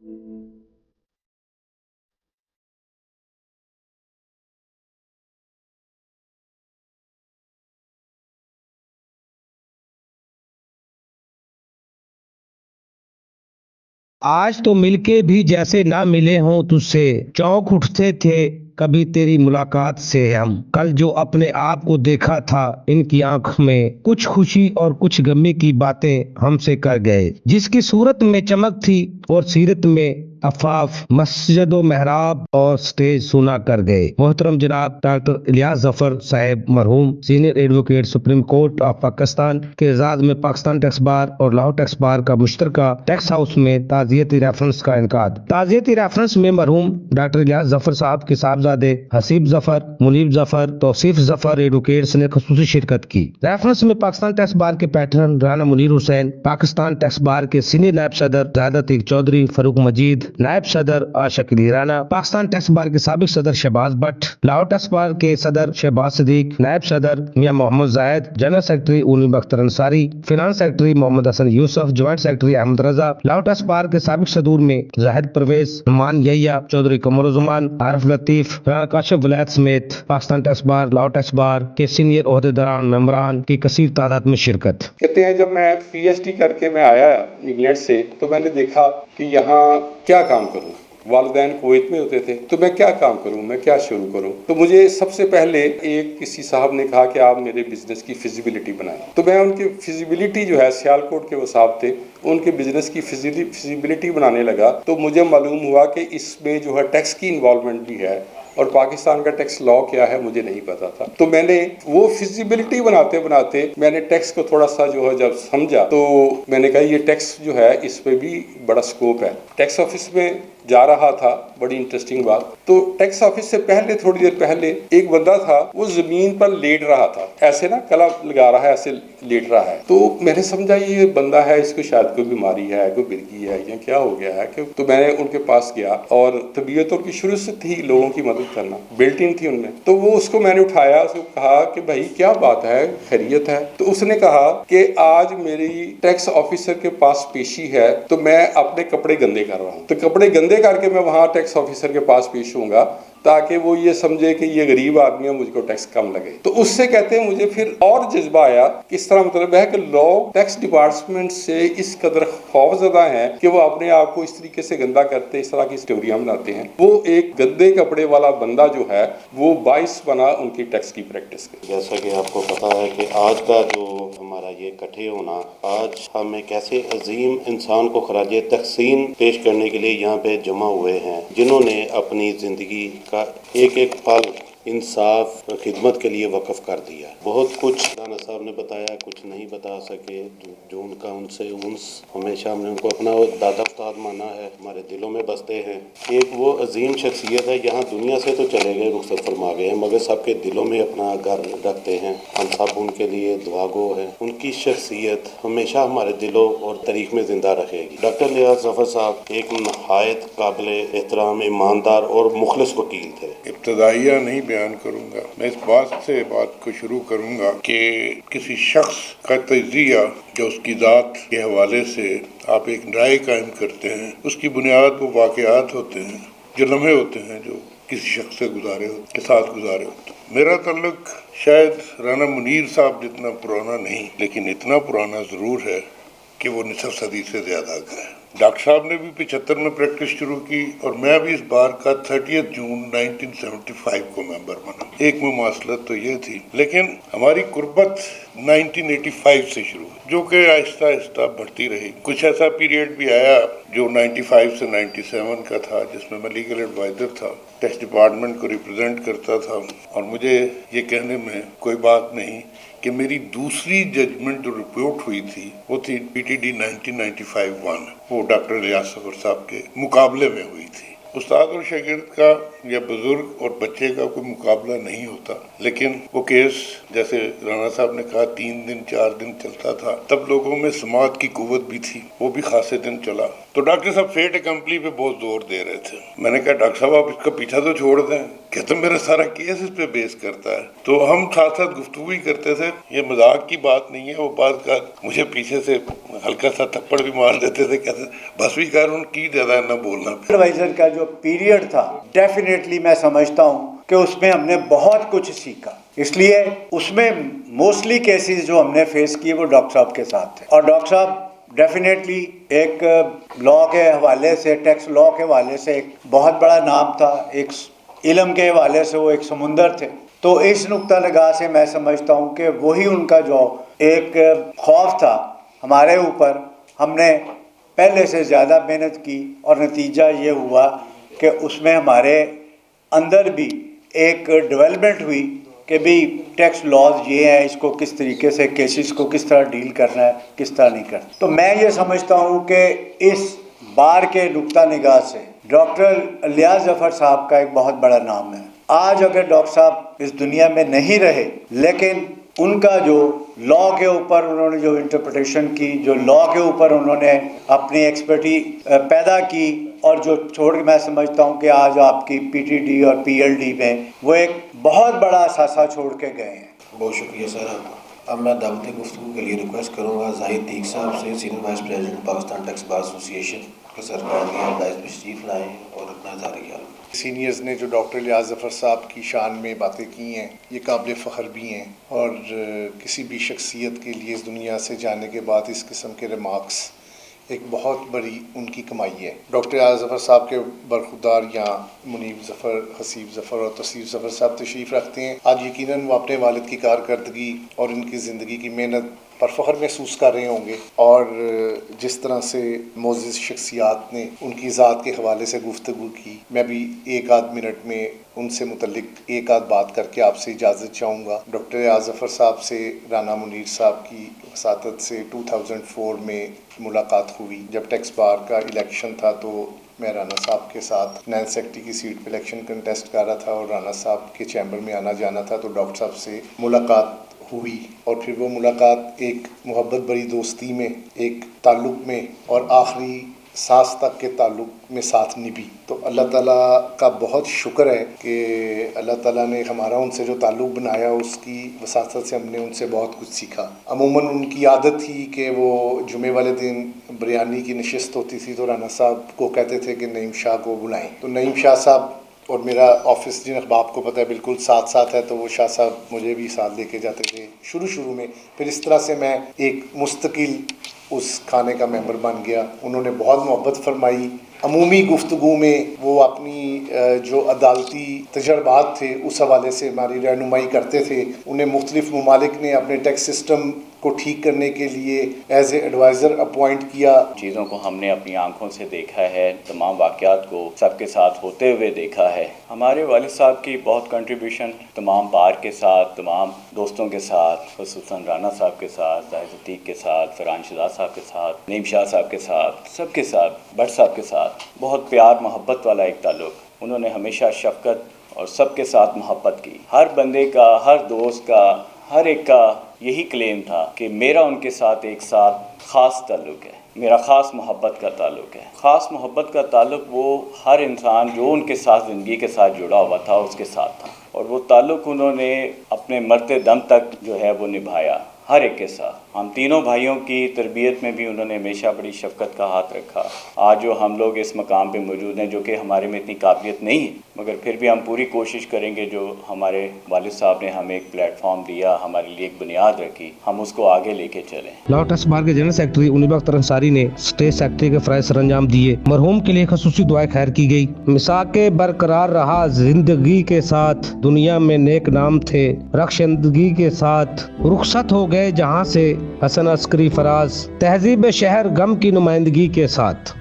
آج تو مل کے بھی جیسے نہ ملے ہوں تجھ سے، چونک اٹھتے تھے کبھی تیری ملاقات سے ہم۔ کل جو اپنے آپ کو دیکھا تھا ان کی آنکھ میں، کچھ خوشی اور کچھ غمی کی باتیں ہم سے کر گئے، جس کی صورت میں چمک تھی اور سیرت میں عفاف، مسجد و محراب اور سٹیج سنا کر گئے۔ محترم جناب ڈاکٹر الیاس ظفر صاحب مرحوم senior advocate supreme court of Pakistan کے اعزاز میں پاکستان ٹیکس بار اور لاہور ٹیکس بار کا مشترکہ ٹیکس ہاؤس میں تعزیتی ریفرنس کا انعقاد۔ تعزیتی ریفرنس میں مرحوم ڈاکٹر الیاس ظفر صاحب کے صاحبزادے حسیب ظفر، منیب ظفر، توصیف ظفر ایڈوکیٹس نے خصوصی شرکت کی۔ ریفرنس میں پاکستان ٹیکس بار کے پیٹرن رانا منیر حسین، پاکستان ٹیکس بار کے سینئر نائب صدر زاہد عتیق چودھری، فاروق مجید نائب صدر، عاشق علی رانا، پاکستان ٹیکس بار کے سابق صدر شہباز بٹ، لاہور ٹیکس بار کے صدر شہباز صدیق، نائب صدر میاں محمد زاہد، جنرل سیکرٹری اونی اختر انصاری، فنانس سیکرٹری محمد حسن یوسف، joint secretary Ahmad Raza, Lahore tax بار کے سابق صدور میں زاہد پرویز، نعمان یحییٰ، چودھری قمر الزمان، عارف لطیف، رانا کاشف ولایت سمیت پاکستان ٹیکس بار، لاہور ٹیکس بار کے سینئر عہدیداران ممبران کی کثیر تعداد میں شرکت۔ کہتے ہیں جب میں پی ایچ ڈی کر کے میں آیا انگلینڈ سے تو میں نے دیکھا کہ یہاں کیا کام کروں۔ والدین کویت میں ہوتے تھے تو میں کیا کام کروں، میں کیا شروع کروں۔ تو مجھے سب سے پہلے ایک کسی صاحب نے کہا کہ آپ میرے بزنس کی فیزیبلٹی بنائیں، تو میں ان کی فیزیبلٹی جو ہے سیالکوٹ کے وہ صاحب تھے، ان کے بزنس کی فیزیبلٹی بنانے لگا تو مجھے معلوم ہوا کہ اس میں جو ہے ٹیکس کی انوالومنٹ بھی ہے اور پاکستان کا ٹیکس لا کیا ہے مجھے نہیں پتا تھا۔ تو میں نے وہ فیزیبلٹی بناتے بناتے میں نے ٹیکس کو تھوڑا سا جو ہے جب سمجھا تو میں نے کہا یہ ٹیکس جو ہے اس پہ بھی بڑا سکوپ ہے۔ ٹیکس آفس میں جا رہا تھا، بڑی انٹرسٹنگ بات، تو ٹیکس آفس سے پہلے تھوڑی دیر پہلے ایک بندہ تھا وہ زمین پر لیٹ رہا تھا، ایسے نا کلا لگا رہا ہے، ایسے لیٹ رہا ہے۔ تو میں نے سمجھا یہ بندہ ہے، اس کو شاید کوئی بیماری ہے، کوئی مرگی ہے یا کیا ہو گیا ہے کہ، تو میں نے ان کے پاس گیا اور طبیعت ان کی شروع سے تھی لوگوں کی مدد کرنا، بلٹ ان تھی ان میں۔ تو وہ اس کو میں نے اٹھایا، اس کو کہا کہ بھائی کیا بات ہے، خیریت ہے؟ تو اس نے کہا کہ آج میری ٹیکس آفیسر کے پاس پیشی ہے تو میں اپنے کپڑے گندے کر رہا ہوں، تو کپڑے گندے کر کے میں وہاں ٹیکس آفیسر کے پاس پیش ہوں گا تاکہ وہ یہ سمجھے کہ یہ غریب آدمی ہے، مجھ کو ٹیکس کم لگے۔ تو اس سے کہتے ہیں مجھے پھر اور جذبہ آیا، کس طرح مطلب ہے کہ لوگ ٹیکس ڈپارٹمنٹ سے اس قدر خوف زدہ ہیں کہ وہ اپنے آپ کو اس طریقے سے گندا کرتے، اس طرح کی اسٹوریاں بناتے ہیں۔ وہ ایک گندے کپڑے والا بندہ جو ہے وہ باعث بنا ان کی ٹیکس کی پریکٹس کے۔ جیسا کہ آپ کو پتا ہے کہ آج کا جو ہمارا یہ اکٹھے ہونا، آج ہم ایک ایسے عظیم انسان کو خراج تحسین پیش کرنے کے لیے یہاں پہ جمع ہوئے ہیں جنہوں نے اپنی زندگی کا ایک ایک پل انصاف خدمت کے لیے وقف کر دیا۔ بہت کچھ رانا صاحب نے بتایا، کچھ نہیں بتا سکے، جو ان کا ان سے انس، ہمیشہ ہم نے ان کو اپنا دادا استاد مانا ہے، ہمارے دلوں میں بستے ہیں۔ ایک وہ عظیم شخصیت ہے، یہاں دنیا سے تو چلے گئے، رخصت فرما گئے ہیں، مگر سب کے دلوں میں اپنا گھر رکھتے ہیں۔ ہم سب ان کے لیے دعا گو ہیں۔ ان کی شخصیت ہمیشہ ہمارے دلوں اور تاریخ میں زندہ رہے گی۔ ڈاکٹر الیاس ظفر صاحب ایک نہایت قابل احترام، ایماندار اور مخلص وکیل تھے۔ ابتدائیہ نہیں بیان کروں گا، میں اس بات کو شروع کروں گا کہ کسی شخص کا تجزیہ جو اس کی ذات کے حوالے سے آپ ایک رائے قائم کرتے ہیں، اس کی بنیاد وہ واقعات ہوتے ہیں، جو لمحے ہوتے ہیں جو کسی شخص سے کے ساتھ گزارے ہوتے ہیں۔ میرا تعلق شاید رانا منیر صاحب جتنا پرانا نہیں، لیکن اتنا پرانا ضرور ہے کہ وہ نصف صدی سے زیادہ کا ہے۔ ڈاکٹر صاحب نے بھی 75 میں پریکٹس شروع کی اور میں بھی اس بار کا 30 جون 1975 کو ممبر بنا۔ ایک مماثلت تو یہ تھی، لیکن ہماری قربت 1985 سے شروع ہوئی، جو کہ آہستہ آہستہ بڑھتی رہی۔ کچھ ایسا پیریڈ بھی آیا جو 95 سے 97 کا تھا، جس میں لیگل ایڈوائزر تھا، ٹیکس ڈپارٹمنٹ کو ریپرزینٹ کرتا تھا، اور مجھے یہ کہنے میں کوئی بات نہیں کہ میری دوسری ججمنٹ جو رپورٹ ہوئی تھی وہ تھی پی ٹی ڈی 1995-1، وہ ڈاکٹر الیاس ظفر صاحب کے مقابلے میں ہوئی تھی، استاد اور شاگرد کا یا بزرگ اور بچے کا کوئی مقابلہ نہیں ہوتا، لیکن وہ کیس جیسے رانا صاحب نے کہا 3 دن 4 دن چلتا تھا، تب لوگوں میں سماعت کی قوت بھی تھی، وہ بھی خاصے دن چلا۔ تو ڈاکٹر صاحب فیٹ اکمپلی پہ بہت زور دے رہے تھے۔ میں نے کہا ڈاکٹر صاحب آپ اس کا پیچھا تو چھوڑ دیں، کہتے میرا سارا کیس اس پہ بیس کرتا ہے۔ تو ہم ساتھ ساتھ گفتگو ہی کرتے تھے، یہ مذاق کی بات نہیں ہے۔ وہ بعض کا مجھے پیچھے سے ہلکا سا تھپڑ بھی مار دیتے تھے، کہتے بس بھی کر ان کی زیادہ نہ بولنا۔ ایڈوائزر کا جو پیریڈ تھا ڈیفینیٹلی میں سمجھتا ہوں کہ اس میں ہم نے بہت کچھ سیکھا، اس لیے اس میں موسٹلی کیسز جو ہم نے فیس کیے وہ ڈاکٹر صاحب کے ساتھ تھے، اور ڈاکٹر صاحب ڈیفینیٹلی ایک لا کے حوالے سے، ٹیکس لا کے حوالے سے ایک بہت بڑا نام تھا، ایک علم کے حوالے سے وہ ایک سمندر تھے۔ تو اس نقطہ نگاہ سے میں سمجھتا ہوں کہ وہی ان کا جو ایک خوف تھا ہمارے اوپر، ہم نے پہلے سے زیادہ محنت کی اور نتیجہ یہ ہوا کہ اس میں ہمارے اندر بھی ایک ڈیولپمنٹ ہوئی کہ بھی ٹیکس لاز یہ ہیں، اس کو کس طریقے سے کیسز کو کس طرح ڈیل کرنا ہے، کس طرح نہیں کرنا۔ تو میں یہ سمجھتا ہوں کہ اس بار کے نقطہ نگاہ سے ڈاکٹر الیاس ظفر صاحب کا ایک بہت بڑا نام ہے۔ آج اگر ڈاکٹر صاحب اس دنیا میں نہیں رہے، لیکن ان کا جو لا کے اوپر انہوں نے جو انٹرپریٹیشن کی، جو لا کے اوپر انہوں نے اپنی ایکسپرٹی پیدا کی، اور جو چھوڑ کے میں سمجھتا ہوں کہ آج آپ کی پی ٹی ڈی اور پی ایل ڈی میں وہ ایک بہت بڑا اثاثہ چھوڑ کے گئے ہیں۔ بہت شکریہ سر۔ اب میں دعوت گفتگو کے لیے ریکویسٹ کروں گا زاہد تیغ صاحب سے، senior vice president Pakistan tax bar association کے سرکاری ایڈوائز میں تشریف لائیں اور اپنا اظہار خیال۔ سینئرز نے جو ڈاکٹر الیاس ظفر صاحب کی شان میں باتیں کی ہیں، یہ قابل فخر بھی ہیں، اور کسی بھی شخصیت کے لیے اس دنیا سے جانے کے بعد اس قسم کے ریمارکس ایک بہت بڑی ان کی کمائی ہے۔ ڈاکٹر الیاس ظفر صاحب کے برخودار یہاں منیب ظفر، حسیب ظفر اور تصیف ظفر صاحب تشریف رکھتے ہیں۔ آج یقیناً وہ اپنے والد کی کارکردگی اور ان کی زندگی کی محنت پر فخر محسوس کر رہے ہوں گے، اور جس طرح سے معزز شخصیات نے ان کی ذات کے حوالے سے گفتگو کی، میں بھی 1 منٹ میں ان سے متعلق 1 بات کر کے آپ سے اجازت چاہوں گا۔ ڈاکٹر الیاس ظفر صاحب سے رانا منیر صاحب کی وساطت سے 2004 میں ملاقات ہوئی۔ جب ٹیکس بار کا الیکشن تھا تو میں رانا صاحب کے ساتھ 9 سیکٹری کی سیٹ پہ الیکشن کنٹیسٹ کر رہا تھا، اور رانا صاحب کے چیمبر میں آنا جانا تھا، تو ڈاکٹر صاحب سے ملاقات ہوئی، اور پھر وہ ملاقات ایک محبت بڑی دوستی میں، ایک تعلق میں، اور آخری سانس تک کے تعلق میں ساتھ نبھی۔ تو اللہ تعالیٰ کا بہت شکر ہے کہ اللہ تعالیٰ نے ہمارا ان سے جو تعلق بنایا، اس کی وساطت سے ہم نے ان سے بہت کچھ سیکھا۔ عموماً ان کی عادت تھی کہ وہ جمعے والے دن بریانی کی نشست ہوتی تھی تو رانا صاحب کو کہتے تھے کہ نعیم شاہ کو بلائیں، تو نعیم شاہ صاحب اور میرا آفس جن احباب کو پتہ ہے بالکل ساتھ ساتھ ہے، تو وہ شاہ صاحب مجھے بھی ساتھ لے کے جاتے تھے شروع میں۔ پھر اس طرح سے میں ایک مستقل اس کھانے کا ممبر بن گیا۔ انہوں نے بہت محبت فرمائی۔ عمومی گفتگو میں وہ اپنی جو عدالتی تجربات تھے اس حوالے سے ہماری رہنمائی کرتے تھے۔ انہیں مختلف ممالک نے اپنے ٹیکس سسٹم کو ٹھیک کرنے کے لیے ایز اے ایڈوائزر اپوائنٹ کیا۔ چیزوں کو ہم نے اپنی آنکھوں سے دیکھا ہے، تمام واقعات کو سب کے ساتھ ہوتے ہوئے دیکھا ہے۔ ہمارے والد صاحب کی بہت کنٹریبیوشن تمام بار کے ساتھ، تمام دوستوں کے ساتھ، خصوصاً رانا صاحب کے ساتھ، زاہد صدیق کے ساتھ، فرحان شہزاد صاحب کے ساتھ، نعیم شاہ صاحب کے ساتھ، سب کے ساتھ، بٹ صاحب کے ساتھ بہت پیار محبت والا ایک تعلق۔ انہوں نے ہمیشہ شفقت اور سب کے ساتھ محبت کی۔ ہر بندے کا، ہر دوست کا، ہر ایک کا یہی کلیم تھا کہ میرا ان کے ساتھ ایک ساتھ خاص تعلق ہے، میرا خاص محبت کا تعلق ہے۔ خاص محبت کا تعلق وہ ہر انسان جو ان کے ساتھ زندگی کے ساتھ جڑا ہوا تھا اس کے ساتھ تھا، اور وہ تعلق انہوں نے اپنے مرتے دم تک جو ہے وہ نبھایا ہر ایک کے ساتھ۔ ہم تینوں بھائیوں کی تربیت میں بھی انہوں نے ہمیشہ بڑی شفقت کا ہاتھ رکھا۔ آج جو ہم لوگ اس مقام پہ موجود ہیں، جو کہ ہمارے میں اتنی قابلیت نہیں ہے، مگر پھر بھی ہم پوری کوشش کریں گے، جو ہمارے والد صاحب نے ہمیں ایک پلیٹ فارم دیا، ہمارے لیے ایک بنیاد رکھی، ہم اس کو آگے لے کے چلیں۔ لاہور ٹیکس بار کے جنرل سیکرٹری انیب اختر انصاری نے اسٹیٹ سیکرٹری کے فرائض سر انجام دیے۔ مرحوم کے لیے خصوصی دعائیں خیر کی گئی۔ مساق برقرار رہا زندگی کے ساتھ، دنیا میں نیک نام تھے، رخشندگی کے ساتھ رخصت ہو گئے جہاں سے، حسن عسکری فراز تہذیب شہر غم کی نمائندگی کے ساتھ۔